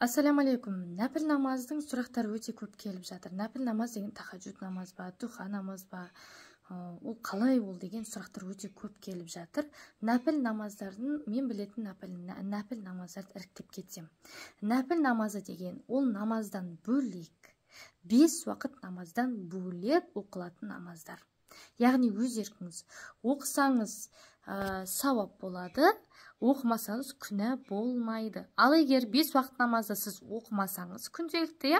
Ассаламу алейкум. Нәпіл намаздың сұрақтары өте көп келіп жатыр. Нәпіл намаз деген тахаджуд намаз ба, духа намаз ба, ол қалай ол деген сұрақтар өте көп келіп жатыр. Нәпіл намаздардың, мен білетін нәпіл намаздарды іріктеп кетсем. Нәпіл намазы деген ол намаздан бөлек, 5 уақыт намаздан бөлек оқылатын намаздар. Яғни өз еркіңіз оқысаңыз сауап болады, оқымасаңыз күнә болмайды. Ал егер 5 уақыт намазды сіз оқымасаңыз, күнделікті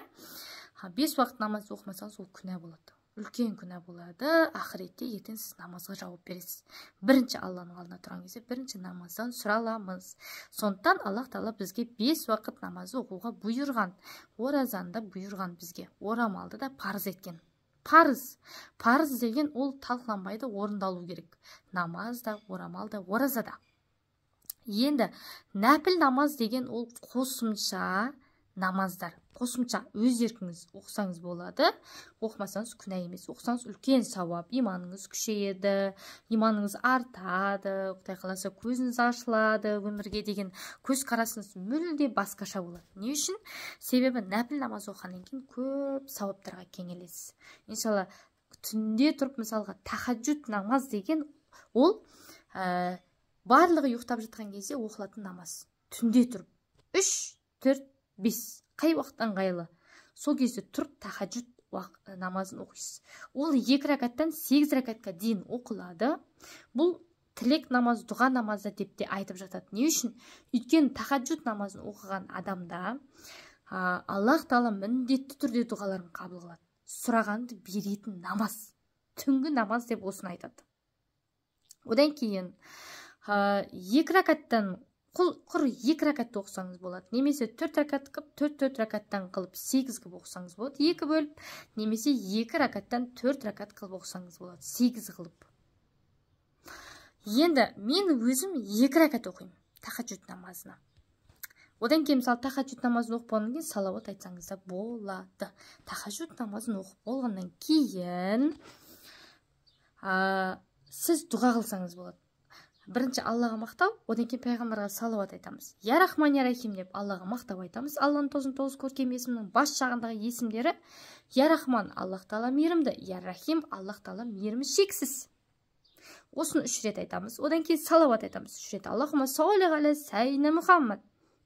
5 уақыт намазды оқымасаңыз, ол күнә болады. Үлкен күнә болады. Ақыретте ертең сіз намазға жауап бересіз. Бірінші Алланың алдына тұрған кезде бірінші намаздан сұраламыз. Сондықтан Аллах Тағала бізге 5 уақыт намазды оқуға бұйырған. Оразаны да бұйырған бізге. Орамалды да парыз еткен. Парыз деген ол талқыланбайды, орындалу керек. Намаз да, орамал да, ораза да. Енді нәпіл намаз деген ол қосымша намаздар. Қосымша өз еркіңіз оқысаңыз болады, оқымасаңыз күнә емес. Оқысаңыз үлкен сауап, иманыңыз күшейеді, иманыңыз артады, Құдай қаласа көзіңіз ашылады, өмірге деген көзқарасыңыз мүлде басқаша болады. Не үшін? Себебі нәпіл намаз оқығаннан кейін көп сауаптарға кенелесіз. Иншалла түнде тұрып, мысалға тахаджуд намаз деген ол барлығы ұйықтап жатқан кезде оқылатын намаз. Түнде тұрып 3, 4, 5 қай уақыттан ыңғайлы. Сол кезде тұрып тахаджуд намазын оқисыз. Ол 2 рәкаттан 8 рәкатқа дейін оқылады. Бұл тілек намаз, дұға намазы деп те айтып жатады. Не үшін? Өйткені тахаджуд намазын оқыған адамда Аллах Тағала міндетті түрде дұғаларын қабыл қылады. Сұрағанды беретін намаз. Түнгі намаз деп осыны айтады. Одан кейін 2 рәкаттан құр 2 рәкатты оқысаңыз болады. Немесе 4 рәкат қылып, 4 рәкаттан қылып 8 қылып оқысаңыз болады. 2 бөліп, немесе 2 рәкаттан 4 рәкат қылып оқысаңыз болады. 8 қылып. Енді мен өзім 2 рәкат оқимын тахаджуд намазына. Одан кейін мысалы тахаджуд намазын оқып болғаннан кейін салауат айтсаңыз да болады. Тахаджуд намазын оқып болғаннан кейін сіз дұға қылсаңыз болады. Бірінші Аллаға мақтау, одан кейін пайғамбарға салауат айтамыз. Я Рахман, Я Рахим деп Аллаға мақтау айтамыз. Алланың 99 көркем есімінің бас жағындағы есімдері Я Рахман, Аллах Тағала мейірімді, Я Рахим, Аллах Тағала мейірімі шексіз. Осыны 3 рет айтамыз. Одан кейін салауат айтамыз. 3 рет. Аллахума салли аля саййидина Мұхаммад.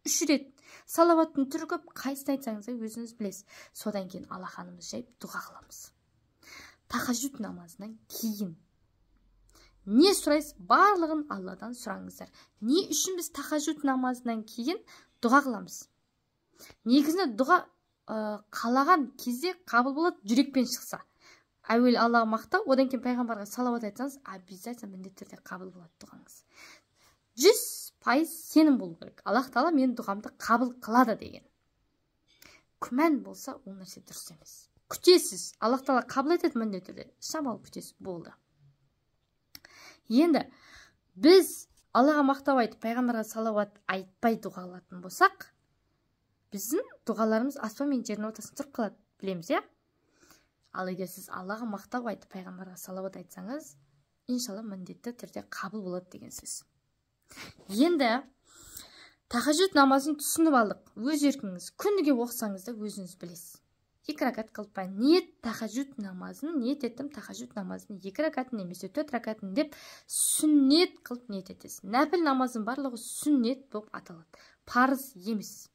3 рет. Салауаттың түрі көп, қайсысын айтсаңыз өзіңіз білесіз. Содан кейін Аллаханымыз жайып дұға қыламыз. Тахаджуд намазынан кейін не сұрайсыз? Барлығын Алладан сұраңыздар. Не үшін біз тахаджуд намазынан кейін дұға қыламыз? Негізінде дұға қалаған кезде қабыл болады, жүрекпен шықса. Әуелі Аллаға мақтау, одан кейін пайғамбарға салауат айтсаңыз, обязательно міндетті түрде қабыл болады дұғаңыз. 100% сенім болу керек. Аллах Тағала менің дұғамды қабыл қылады деген. Күмән болса, ол нәрсе дұрыс емес. Күтесіз. Аллах Тағала қабыл етеді міндетті түрде. Шамалы күтесіз, болды. Енді біз Аллаға мақтау айтып, пайғамбарға салауат айтпай дұға қылатын болсақ, біздің дұғаларымыз аспан мен жердің ортасында тұрып қалады, білеміз, иә? Ал егер сіз Аллаға мақтау айтып, пайғамбарға салауат айтсаңыз, иншалла міндетті түрде қабыл болады деген сөз. Енді тахаджуд намазын түсініп алдық. Өз еркіңіз күніге оқысаңыз да өзіңіз білесіз. 2 рәкат қылып, ниет тахаджуд намазын, ниет еттім тахаджуд намазын 2 рәкатын немесе 4 рәкатын деп сүннет қылып ниет етесіз. Нәпіл намазын барлығы сүннет болып аталады. Парыз емес.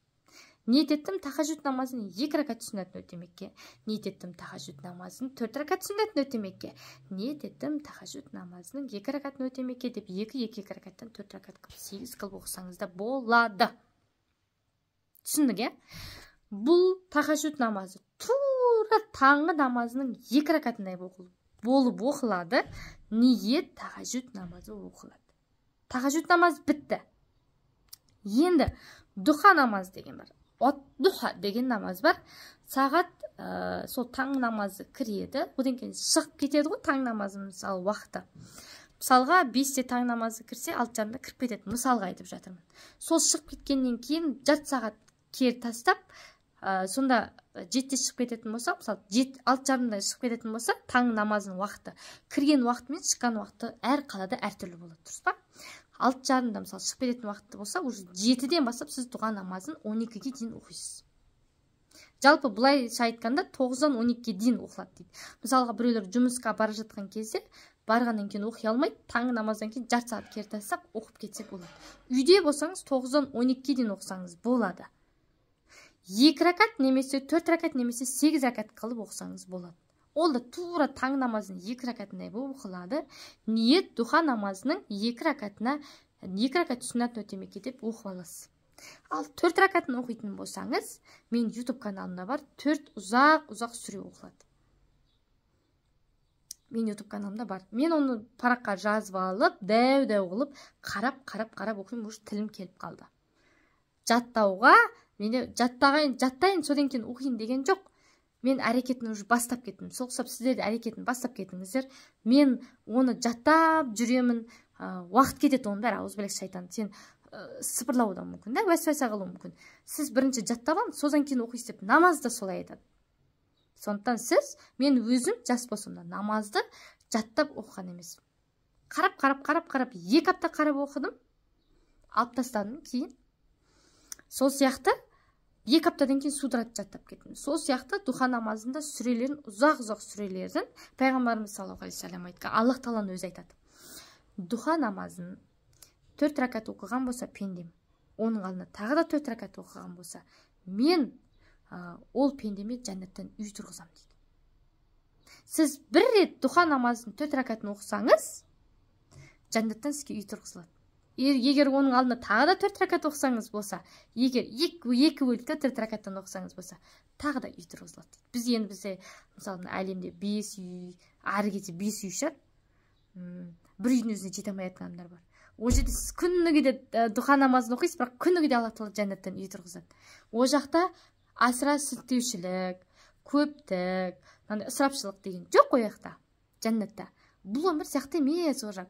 Ниет еттім тахаджуд намазын 2 рәкат сүннетін өтемекке. Ниет еттім тахаджуд намазын 4 рәкат сүннетін өтемекке. Ниет еттім тахаджуд намазының 2 рәкатын өтемекке деп 2 рәкаттан 4 рәкат қылып 8 қылып оқысаңыз да болады. Түсіндік, е? Бұл тахаджуд намазы тура таңғы намазының 2 рәкатындай болып оқылады. Ниет тахаджуд намазы оқылады. Тахаджуд намаз бітті. Енді дұха намаз деген бар. Дұха деген намаз бар. Сағат сол таң намазы кіреді. Одан кейін шығып кетеді ғой таң намазы мысалы уақыты. Мысалға 5-те таң намазы кірсе 6:30-да кіріп кетеді. Мысалға айтып жатырмын. Сол шығып кеткеннен кейін жарты сағат кері тастап, сонда 7-те шығып кететін болса, мысалы 6:30-да шығып кететін болса, таң намазының уақыты, кірген уақыты мен шыққан уақыты әр қалада әртүрлі болады, дұрыс па? 6:30-да мысалы шығып кететін уақыты болса, уже 7-ден бастап сіз дұға намазын 12-ге дейін оқисыз. Жалпы былайша айтқанда 9-дан 12-ге дейін оқылады дейді. Мысалға біреулер жұмысқа бара жатқан кезде барғаннан кейін оқи алмайды, таңғы намаздан кейін жарты сағат кері тастап оқып кетсе болады. Үйде болсаңыз 9-дан 12-ге дейін оқысаңыз болады. 2 ракат немесе 4 ракат немесе 8 ракат қылып оқысаңыз болады. Ол да тура таң намазының 2 ракатындай болып оқылады. Ниет дұға намазының 2 ракатына 2 ракат сүннатын өтемекке деп оқып аласыз. Ал 4 ракатын оқитын болсаңыз, мен YouTube каналымда бар, 4 ұзақ сүре оқылады. Мен YouTube каналымда бар. Мен оны параққа жазып алып, дәу қылып, қарап оқимын, уже тілім келіп қалды. Жаттауға, менде жаттайын, содан кейін оқиын деген жоқ. Мен әрекетін уже бастап кеттім. Соқсап сіздер де әрекетін бастап кетіңіздер. Мен оны жаттап жүремін. Уақыт кетеді оның бәрі, ауыз білек шайтан. Сен сыпырлауы да мүмкін, да, уәсуәса қылуы мүмкін. Сіз бірінші жаттап алыңыз, содан кейін оқисыз деп, намаз да солай айтады. Сондықтан сіз, мен өзім жас болсамда намазды жаттап оқыған емес. Қарап, 2 апта қарап оқыдым, алып тастадым, кейін сол сияқты 2 аптадан кейін судырат жаттап кеттім. Сол сияқты дұға намазында сүрелерін, ұзақ сүрелерін пайғамбарымыз саллаллаху алейхи вассалам айтқан, Аллах тағала өзі айтады. Дұға намазын 4 ракат оқыған болса пендем, оның алдында тағы да 4 ракат оқыған болса, мен ол пендеме жәннаттан үй тұрғызам дейді. Сіз бір рет дұға намазын 4 ракатын оқысаңыз, жәннаттан сізге үй тұрғызылады. Егер оның алдында тағы да 4 ракат оқысаңыз болса, егер 2 бөлікте 4 ракаттан оқысаңыз болса, тағы да үй тұрғызылады. Бізде мысалы әлемде 5 үй, ары кетсе 5 үй шығар. Бір үйдің өзіне жете алмай жатқандар бар. Ол жерде сіз күніге де дұға намазын оқисыз, бірақ күніге де Алла тағала жәннаттан үй тұрғызады. Ол жақта асыра сілтеушілік, көптік, ысырапшылық деген жоқ ол жақта, жәннатта. Бұл өмір сияқты емес ол жақ.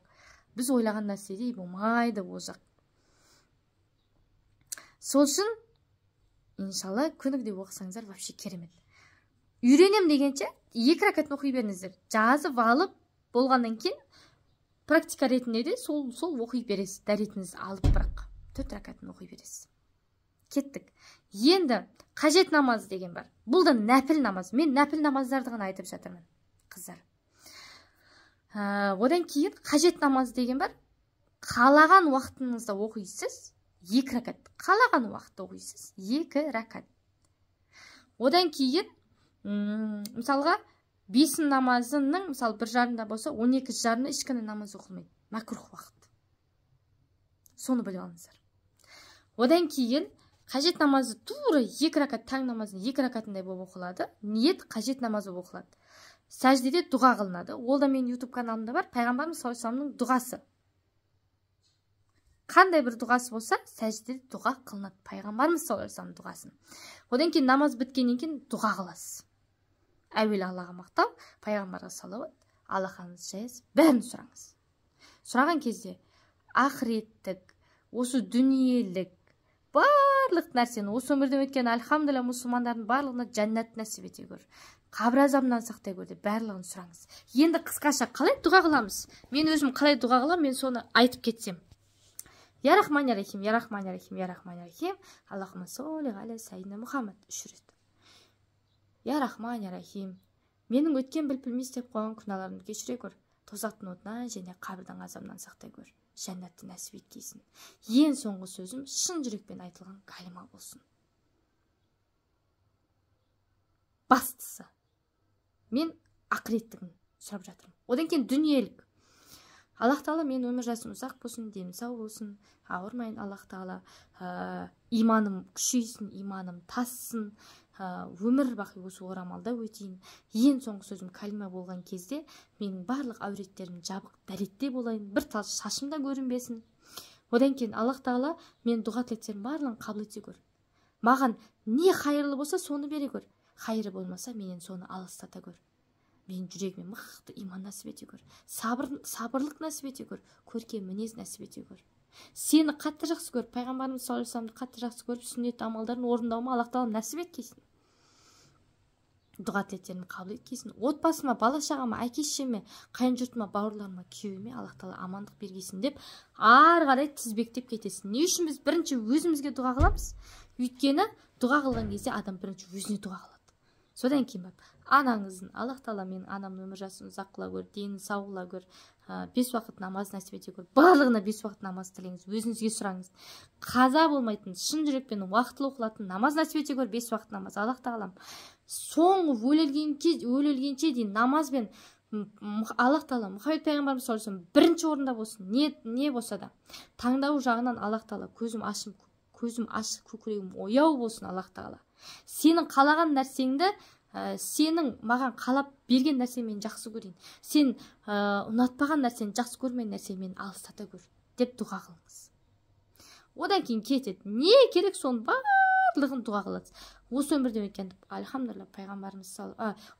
Біз ойлаған нәрседей болмайды ол жақ. Сол үшін, иншалла, күніге де оқысаңыздар вообще керемет. Үйренем дегенше 2 ракатын оқи беріңіздер. Жазып алып болғаннан кейін практика ретінде де сол оқи бересіз. Дәретіңізді алып бірақ 4 ракатын оқи бересіз. Кеттік. Енді қажет намаз деген бар. Бұл да нәпіл намаз. Мен нәпіл намаздарды ғана айтып жатырмын, қыздар. Одан кейін қажет намаз деген бар. Қалаған уақытыңызда оқисыз 2 ракат. Қалаған уақытта оқисыз 2 ракат. Одан кейін мысалға 5 намазының мысалы 1:30-да болса 12:30-да ешқандай намаз оқылмайды. Макрух уақыт. Соны біліп алыңыздар. Одан кейін қажет намазы тура 2 ракат, таң намазын 2 ракатындай болып оқылады. Ниет қажет намаз болып оқылады. Сәждеде дұға қылынады. Ол да менің YouTube каналымда бар. Пайғамбарымыз саллаллаху алейхи вассаламның дұғасы. Қандай бір дұғасы болса, сәждеде дұға қылынады. Пайғамбарымыз саллаллаху алейхи вассаламның дұғасын. Одан кейін намаз біткеннен кейін дұға қыласыз. Әуелі Аллаға мақтау, пайғамбарға салауат, Аллахыңыз жайыз, бәрін сұраңыз. Сұраған кезде ақыреттік, осы дүниелік, барлық нәрсені, осы өмірде өткен альхамдулилля мұсылмандардың барлығына жәннат нәсіп ете көр. Қабір азабынан сақтай көр деп барлығын сұраңыз. Енді қысқаша қалай дұға қыламыз? Мен өзім қалай дұға қыламын, мен соны айтып кетсем. Я рахман я рахим, я рахман я рахим, я рахман я рахим, Аллахумма солли аля сайидина Мұхаммад. 3 рет. Я рахман я рахим, менің өткен білмей істеп қойған күнәларымды кешіре көр. Тозақтың отынан және қабірдің азабынан сақтай көр. Жәннатты нәсіп еткейсін. Ең соңғы сөзім шын жүрекпен айтылған калима болсын. Бастысы. Мен ақыреттігін сұрап жатырмын. Одан кейін дүниелік. Аллах тағала мен өмір жасым ұзақ болсын, дем сау болсын, ауырмайын Аллах тағала, иманым күшейсін, иманым тассын, өмір бақи осы орамалда өтейін. Ең соңғы сөзім калима болған кезде менің барлық әуреттерім жабық дәретте болайын, бір тал шашым да көрінбесін. Одан кейін Аллах тағала мен дұға тілектерім барлығын қабыл ете көр. Маған не хайырлы болса соны бере көр. Хайыры болмаса менен соны алыстата көр. Мен жүрегіме мықты иман нәсіп ете көр. Сабырлық нәсіп ете көр. Көркем мінез нәсіп ете көр. Сені қатты жақсы көріп, пайғамбарымыз саллаллаху алейхи вассаламды қатты жақсы көріп, сүннет амалдарын орындауыма Аллах тағала нәсіп еткейсін. дұға тілектерімді қабыл еткейсін. Отбасыма, бала шағама, әке шешеме, қайын жұртыма, бауырларыма, күйеуіме Аллах тағала амандық бергейсін деп ары қарай тізбектеп кетесің. Не үшін біз бірінші өзімізге дұға қыламыз? Өйткені дұға қылған кезде адам бірінші өзіне дұға қылады. Содан кейін барып анаңыздың, Аллах тағала менің анамның өмір жасын ұзақ қыла гөр, денін сау қыла гөр, 5 уақыт намаз нәсіп ете гөр. Барлығына 5 уақыт намаз тілеңіз, өзіңізге сұраңыз. Қаза болмайтын, шын жүрекпен уақытылы оқылатын намаз нәсіп ете гөр, 5 уақыт намаз. Аллах тағалам соңғы өлелгенше дейін намазбен Аллах тағала Мұхаммед пайғамбарымыз саллаллаху алейхи вассалам бірінші орында болсын. Не болса да таңдау жағынан Аллах тағала көзім ашып, көкірегім ояу болсын. Аллах тағала сенің қалаған нәрсеңді сенің маған қалап берген нәрсемен жақсы көрейін. Сен ұнатпаған нәрсені, жақсы көрмеген нәрсемен алыстата көр деп дұға қылыңыз. Одан кейін кетеді. Не керек соның барлығын дұға қыласыз. Осы өмірде өткен, альхамдулилля, пайғамбарымыз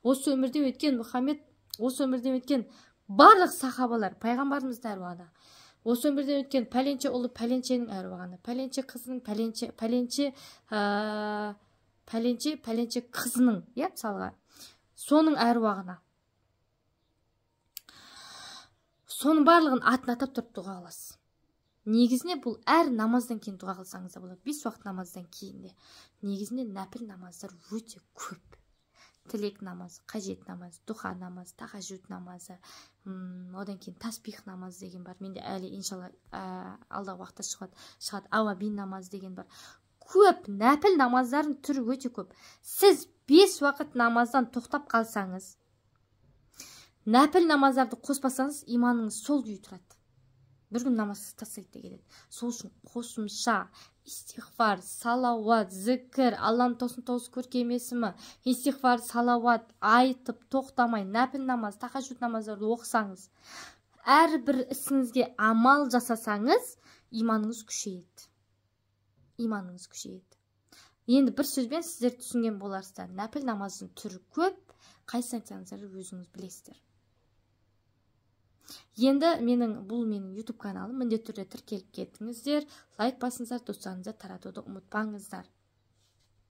осы өмірде өткен Мұхаммед, осы өмірде өткен барлық сахабалар пайғамбарымыздың әруағына, осы өмірде өткен пәленше ұлы пәленшенің әруағына, пәленше қызының пәленше қызының, мысалға, соның әруағына, соның барлығын атын атап тұрып дұға қыласыз. Негізінде бұл әр намаздан кейін дұға қылсаңыз да болады. 5 уақыт намаздан кейін де. Негізінде нәпіл намаздар өте көп. Тілек намазы, қажет намаз, дұға намаз, тахажжуд намазы, одан кейін таспих намаз деген бар. Менде әлі иншалла алдағы уақытта шығады ауабин намаз деген бар. Көп нәпіл намаздардың түрі өте көп. Сіз 5 уақыт намаздан тоқтап қалсаңыз, нәпіл намаздарды қоспасаңыз, иманыңыз сол күйі тұрады. Бір күн намаз тастайды келеді. Сол үшін қосымша истихфар, салауат, зікір, Алланың тосын көркем есімі, истихфар, салауат айтып тоқтамай нәпіл намаз, тахажжуд намаздарды оқысаңыз, әрбір ісіңізге амал жасасаңыз, иманыңыз күшейеді. Енді бір сөзбен сіздер түсінген боларсыздар. Нәпіл намаздың түрі көп, қайсысын айтсаңыздар өзіңіз білесіздер. Енді бұл менің YouTube каналым, міндетті түрде тіркеліп кетіңіздер, лайк басыңыздар, достарыңызға таратуды ұмытпаңыздар.